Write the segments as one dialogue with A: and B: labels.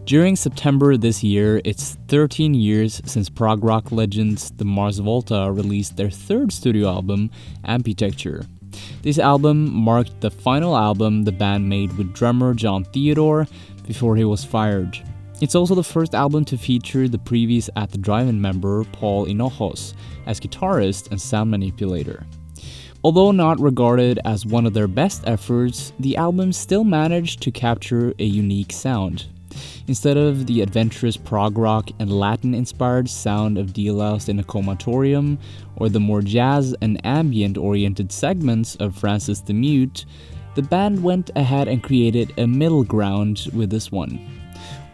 A: During September this year, it's 13 years since prog rock legends the Mars Volta released their third studio album, Amputechture. This album marked the final album the band made with drummer John Theodore before he was fired. It's also the first album to feature the previous At the Drive-In member Paul Hinojos as guitarist and sound manipulator. Although not regarded as one of their best efforts, the album still managed to capture a unique sound. Instead of the adventurous prog rock and Latin-inspired sound of Deloused in a Comatorium, or the more jazz and ambient-oriented segments of Francis the Mute, the band went ahead and created a middle ground with this one.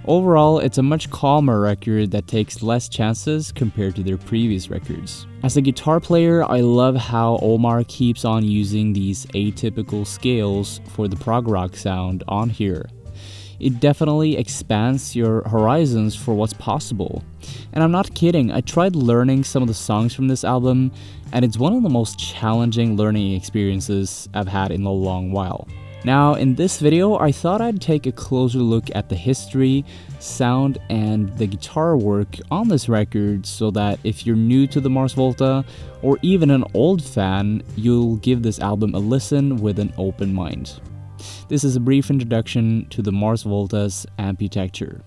A: Overall, it's a much calmer record that takes less chances compared to their previous records. As a guitar player, I love how Omar keeps on using these atypical scales for the prog rock sound on here. It definitely expands your horizons for what's possible. And I'm not kidding, I tried learning some of the songs from this album, and it's one of the most challenging learning experiences I've had in a long while. Now, in this video, I thought I'd take a closer look at the history, sound, and the guitar work on this record so that if you're new to the Mars Volta, or even an old fan, you'll give this album a listen with an open mind. This is a brief introduction to the Mars Volta's Amputechture.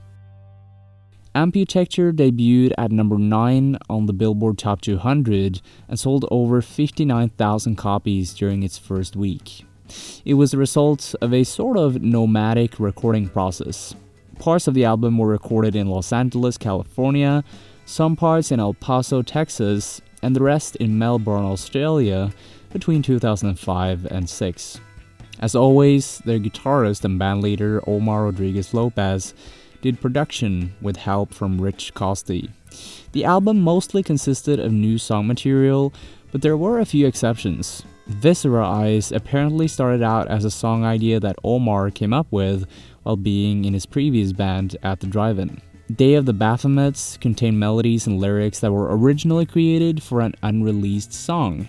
A: Amputechture debuted at number 9 on the Billboard Top 200 and sold over 59,000 copies during its first week. It was the result of a sort of nomadic recording process. Parts of the album were recorded in Los Angeles, California, some parts in El Paso, Texas, and the rest in Melbourne, Australia between 2005 and 2006. As always, their guitarist and bandleader Omar Rodríguez-López did production with help from Rich Costey. The album mostly consisted of new song material, but there were a few exceptions. Viscera Eyes apparently started out as a song idea that Omar came up with while being in his previous band At the Drive-In. Day of the Baphomets contained melodies and lyrics that were originally created for an unreleased song.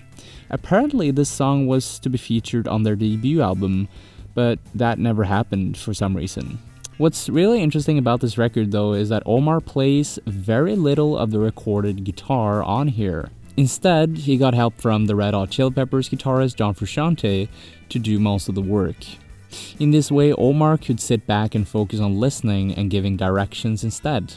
A: Apparently this song was to be featured on their debut album, but that never happened for some reason. What's really interesting about this record though is that Omar plays very little of the recorded guitar on here. Instead, he got help from the Red Hot Chili Peppers guitarist John Frusciante to do most of the work. In this way, Omar could sit back and focus on listening and giving directions instead.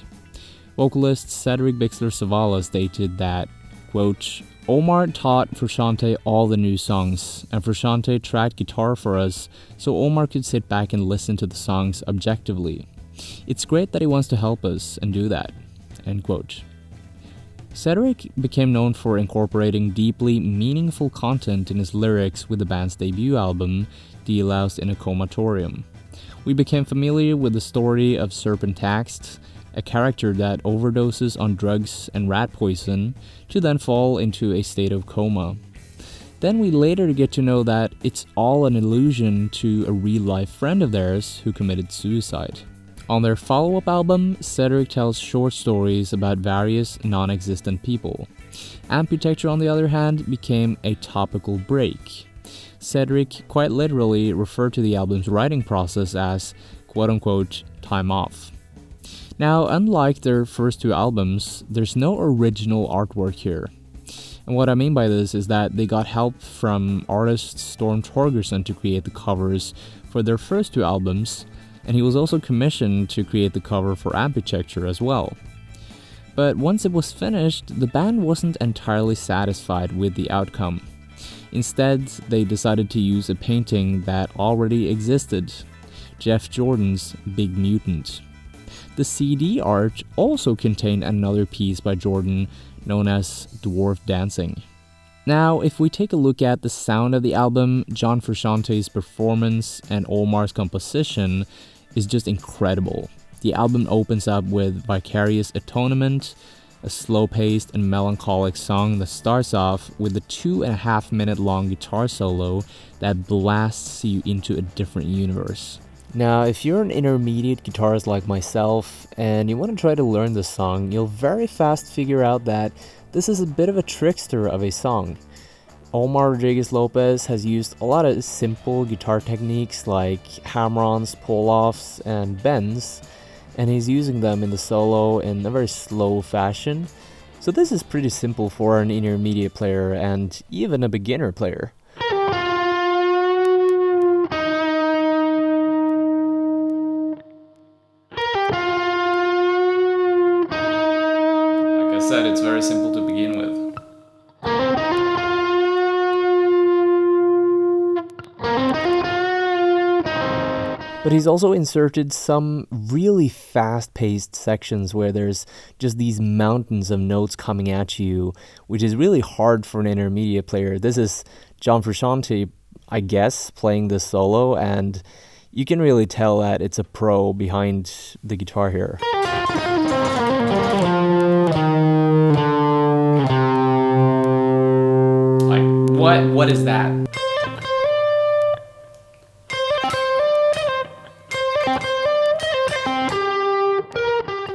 A: Vocalist Cedric Bixler-Zavala stated that, quote, Omar taught Frusciante all the new songs, and Frusciante tracked guitar for us so Omar could sit back and listen to the songs objectively. It's great that he wants to help us and do that, end quote. Cedric became known for incorporating deeply meaningful content in his lyrics with the band's debut album, Deloused in a Comatorium. We became familiar with the story of Serpentax, a character that overdoses on drugs and rat poison to then fall into a state of coma. Then we later get to know that it's all an illusion to a real-life friend of theirs who committed suicide. On their follow-up album, Cedric tells short stories about various non-existent people. Amputechture, on the other hand, became a topical break. Cedric quite literally referred to the album's writing process as quote-unquote time off. Now, unlike their first two albums, there's no original artwork here. And what I mean by this is that they got help from artist Storm Torgerson to create the covers for their first two albums, and he was also commissioned to create the cover for Amputechture as well. But once it was finished, the band wasn't entirely satisfied with the outcome. Instead, they decided to use a painting that already existed, Jeff Jordan's Big Mutant. The CD art also contained another piece by Jordan known as Dwarf Dancing. Now, if we take a look at the sound of the album, John Frusciante's performance and Omar's composition is just incredible. The album opens up with Vicarious Atonement, a slow-paced and melancholic song that starts off with a 2.5-minute long guitar solo that blasts you into a different universe. Now, if you're an intermediate guitarist like myself and you want to try to learn this song, you'll very fast figure out that this is a bit of a trickster of a song. Omar Rodríguez-López has used a lot of simple guitar techniques like hammer-ons, pull-offs, and bends, and he's using them in the solo in a very slow fashion. So this is pretty simple for an intermediate player and even a beginner player. Like I said, it's very simple to begin with. But he's also inserted some really fast-paced sections where there's just these mountains of notes coming at you, which is really hard for an intermediate player. This is John Frusciante, I guess, playing this solo, and you can really tell that it's a pro behind the guitar here. Like, what is that?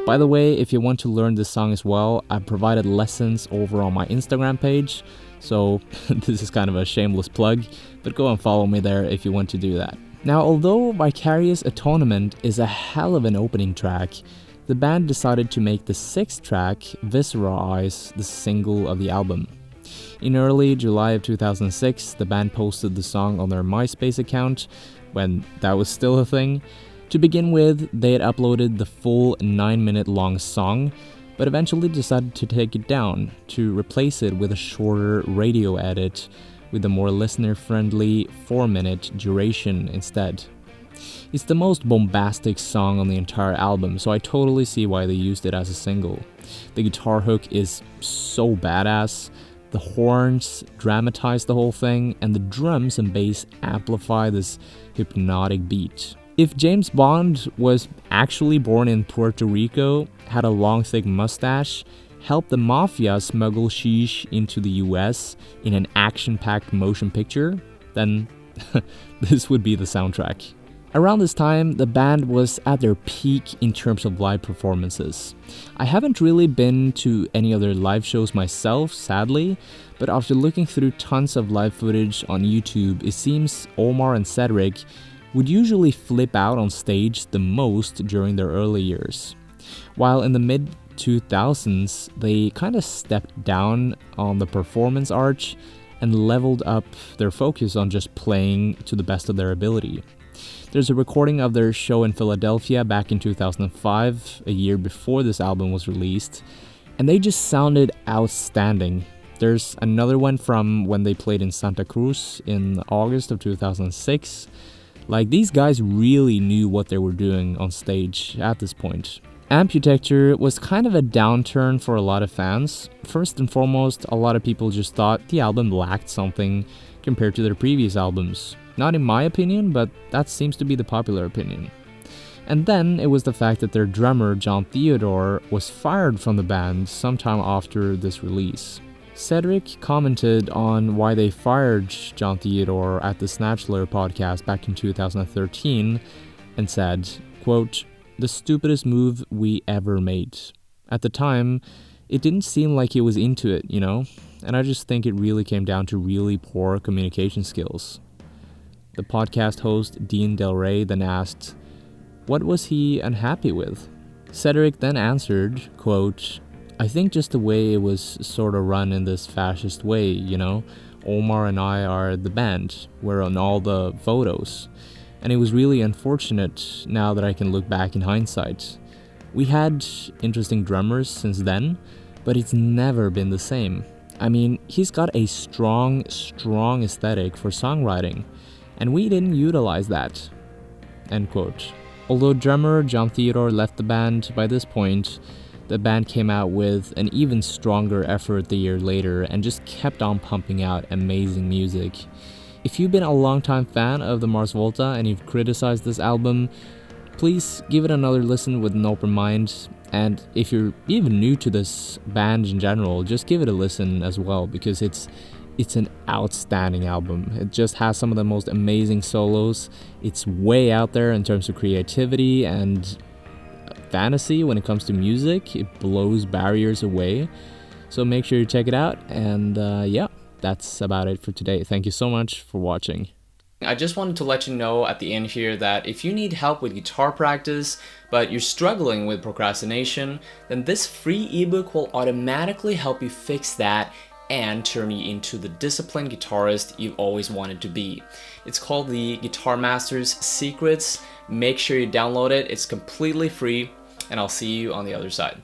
A: By the way, if you want to learn this song as well, I've provided lessons over on my Instagram page, so this is kind of a shameless plug, but go and follow me there if you want to do that. Now, although Vicarious Atonement is a hell of an opening track, the band decided to make the sixth track, Viscera Eyes, the single of the album. In early July of 2006, the band posted the song on their MySpace account, when that was still a thing. To begin with, they had uploaded the full 9-minute long song, but eventually decided to take it down to replace it with a shorter radio edit with a more listener-friendly 4-minute duration instead. It's the most bombastic song on the entire album, so I totally see why they used it as a single. The guitar hook is so badass, the horns dramatize the whole thing, and the drums and bass amplify this hypnotic beat. If James Bond was actually born in Puerto Rico, had a long thick mustache, helped the mafia smuggle sheesh into the US in an action-packed motion picture, then this would be the soundtrack. Around this time, the band was at their peak in terms of live performances. I haven't really been to any other live shows myself, sadly, but after looking through tons of live footage on YouTube, it seems Omar and Cedric would usually flip out on stage the most during their early years. While in the mid-2000s, they kind of stepped down on the performance arch and leveled up their focus on just playing to the best of their ability. There's a recording of their show in Philadelphia back in 2005, a year before this album was released, and they just sounded outstanding. There's another one from when they played in Santa Cruz in August of 2006. Like, these guys really knew what they were doing on stage at this point. Amputechture was kind of a downturn for a lot of fans. First and foremost, a lot of people just thought the album lacked something compared to their previous albums. Not in my opinion, but that seems to be the popular opinion. And then it was the fact that their drummer, John Theodore, was fired from the band sometime after this release. Cedric commented on why they fired John Theodore at the Snatchler podcast back in 2013 and said, quote, "The stupidest move we ever made. At the time, it didn't seem like he was into it, you know? And I just think it really came down to really poor communication skills." The podcast host, Dean Del Rey, then asked, what was he unhappy with? Cedric then answered, quote, "I think just the way it was sort of run in this fascist way, you know? Omar and I are the band. We're on all the photos. And it was really unfortunate now that I can look back in hindsight. We had interesting drummers since then, but it's never been the same. I mean, he's got a strong aesthetic for songwriting, and we didn't utilize that." End quote. Although drummer John Theodore left the band by this point, the band came out with an even stronger effort the year later and just kept on pumping out amazing music. If you've been a longtime fan of the Mars Volta and you've criticized this album, please give it another listen with an open mind. And if you're even new to this band in general, just give it a listen as well, because it's an outstanding album. It just has some of the most amazing solos. It's way out there in terms of creativity and fantasy when it comes to music. It blows barriers away. So make sure you check it out. And yeah, that's about it for today. Thank you so much for watching. I just wanted to let you know at the end here that if you need help with guitar practice, but you're struggling with procrastination, then this free ebook will automatically help you fix that and turn you into the disciplined guitarist you've always wanted to be. It's called the Guitar Master's Secrets. Make sure you download it. It's completely free, and I'll see you on the other side.